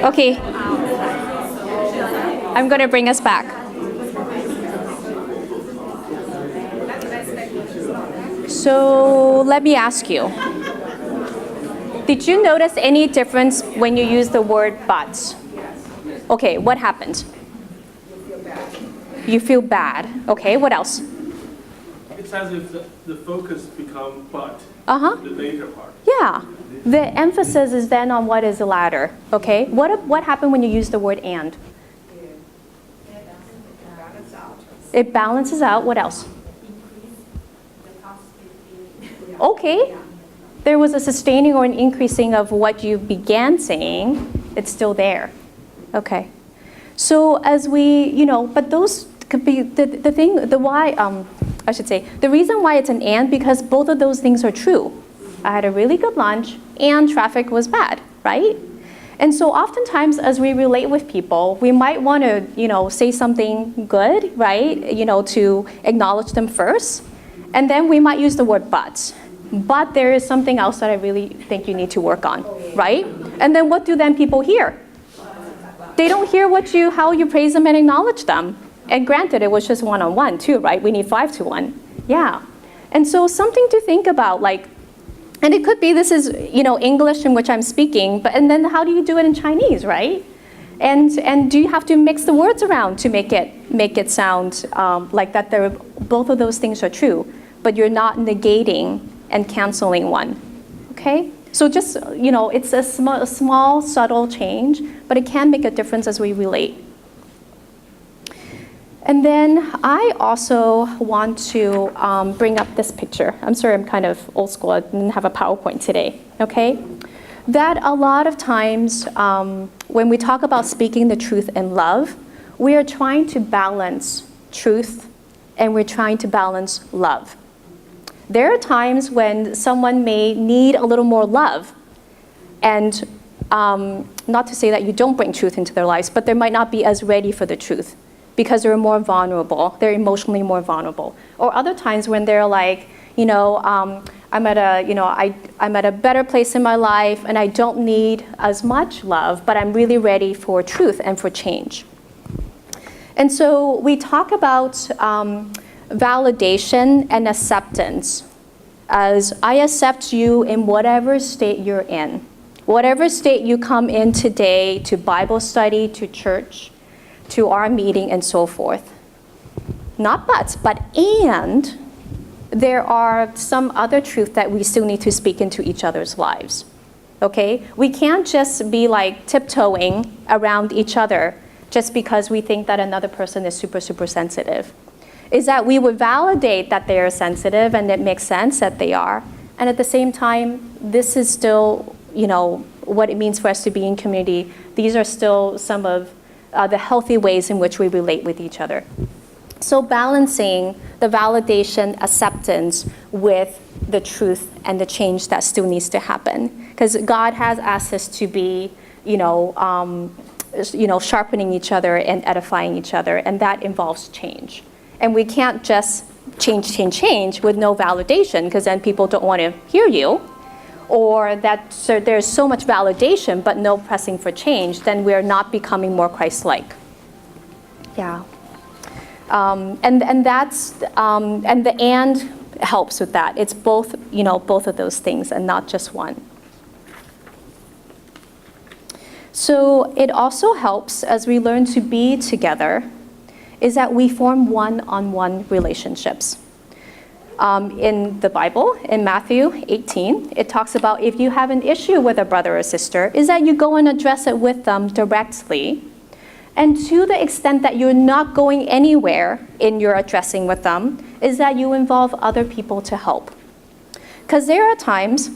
Okay. I'm going to bring us back. So let me ask you. Did you notice any difference when you use the word but? Okay, what happened? You feel bad. Okay, what else? It's as if the focus becomes but, the later part. Yeah. The emphasis is then on what is the latter. Okay? What happened when you use the word and? It balances out. What else? Okay. There was a sustaining or an increasing of what you began saying. It's still there. Okay. So as we, but those could be the thing, the why, I should say, the reason why it's an and, because both of those things are true. I had a really good lunch and traffic was bad, right? And so oftentimes as we relate with people, we might want to, say something good, right? To acknowledge them first. And then we might use the word but. But there is something else that I really think you need to work on, right? And then what do then people hear? They don't hear how you praise them and acknowledge them. And granted, it was just one-on-one too, right? We need 5-to-1. Yeah. And so something to think about, and it could be this is, English in which I'm speaking, and then how do you do it in Chinese, right? And do you have to mix the words around to make it sound like that both of those things are true, but you're not negating and canceling one, okay? So just, it's a small, subtle change, but it can make a difference as we relate. And then I also want to bring up this picture. I'm sorry, I'm kind of old school. I didn't have a PowerPoint today, okay? That a lot of times when we talk about speaking the truth in love, we are trying to balance truth and we're trying to balance love. There are times when someone may need a little more love, and not to say that you don't bring truth into their lives, but they might not be as ready for the truth because they're more vulnerable, they're emotionally more vulnerable. Or other times when they're like, I'm at a better place in my life and I don't need as much love, but I'm really ready for truth and for change. And so we talk about validation and acceptance as I accept you in whatever state you're in. Whatever state you come in today, to Bible study, to church, to our meeting, and so forth. Not but and there are some other truth that we still need to speak into each other's lives. Okay? We can't just be tiptoeing around each other just because we think that another person is super, super sensitive. Is that we would validate that they are sensitive and it makes sense that they are. And at the same time, this is still, what it means for us to be in community. These are still some of the healthy ways in which we relate with each other. So balancing the validation, acceptance with the truth and the change that still needs to happen. Because God has asked us to be, sharpening each other and edifying each other, and that involves change. And we can't just change with no validation, because then people don't want to hear you. Or that there's so much validation but no pressing for change, then we're not becoming more Christ-like. Yeah. And that's and the and helps with that. It's both of those things and not just one. So it also helps as we learn to be together is that we form one-on-one relationships. In the Bible, in Matthew 18, it talks about if you have an issue with a brother or sister, is that you go and address it with them directly. And to the extent that you're not going anywhere in your addressing with them, is that you involve other people to help. Because there are times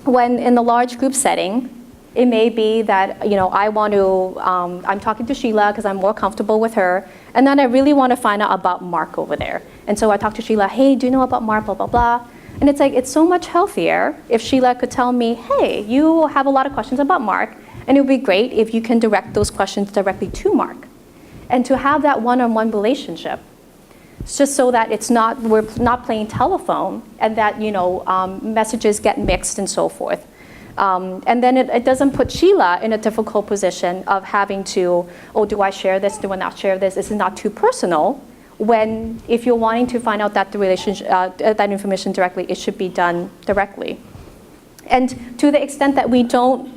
when in the large group setting, it may be that, I want to, I'm talking to Sheila because I'm more comfortable with her, and then I really want to find out about Mark over there. And so I talk to Sheila, hey, do you know about Mark, blah, blah, blah. And it's it's so much healthier if Sheila could tell me, hey, you have a lot of questions about Mark, and it would be great if you can direct those questions directly to Mark. And to have that one-on-one relationship, it's just so that we're not playing telephone and that, messages get mixed and so forth. And then it doesn't put Sheila in a difficult position of having to, oh, do I share this? Do I not share this? Is it not too personal? When if you're wanting to find out that the relationship, that information directly, it should be done directly. And to the extent that we don't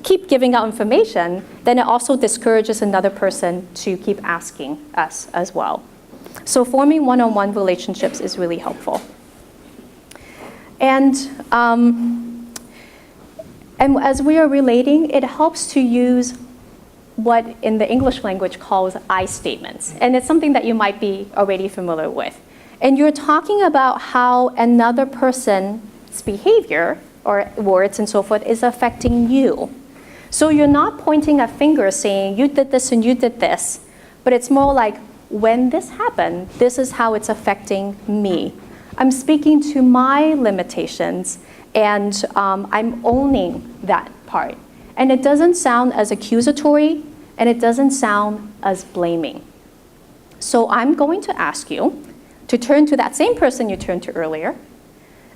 keep giving out information, then it also discourages another person to keep asking us as well. So forming one-on-one relationships is really helpful. And as we are relating, it helps to use what in the English language calls I statements. And it's something that you might be already familiar with. And you're talking about how another person's behavior or words and so forth is affecting you. So you're not pointing a finger saying, you did this and you did this, but it's more like, when this happened, this is how it's affecting me. I'm speaking to my limitations, and I'm owning that part. And it doesn't sound as accusatory, and it doesn't sound as blaming. So I'm going to ask you to turn to that same person you turned to earlier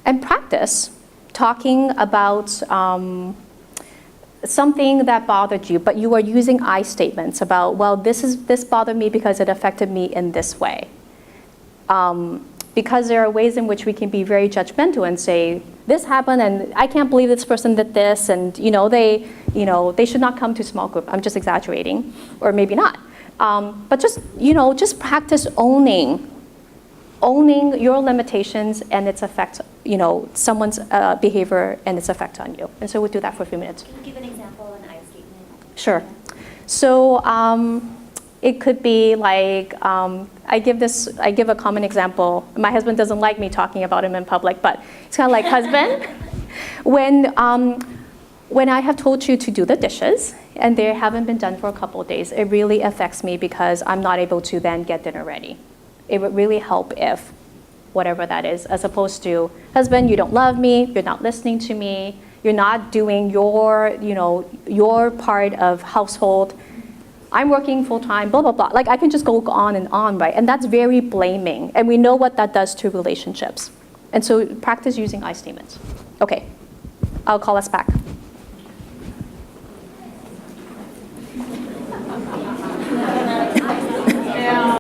and practice talking about something that bothered you, but you are using I statements about, well, this bothered me because it affected me in this way. Because there are ways in which we can be very judgmental and say, this happened and I can't believe this person did this, and they should not come to small group. I'm just exaggerating, or maybe not. But just practice owning your limitations and its effect, someone's behavior and its effect on you. And so we'll do that for a few minutes. Can you give an example of an I statement? Sure. So it could be like, I give a common example. My husband doesn't like me talking about him in public, but it's kind of like, husband, when I have told you to do the dishes and they haven't been done for a couple of days, it really affects me because I'm not able to then get dinner ready. It would really help if, whatever that is, as opposed to, husband, you don't love me, you're not listening to me, you're not doing your part of household, I'm working full-time, blah, blah, blah. Like, I can just go on and on, right? And that's very blaming, and we know what that does to relationships. And so practice using I statements. Okay, I'll call us back.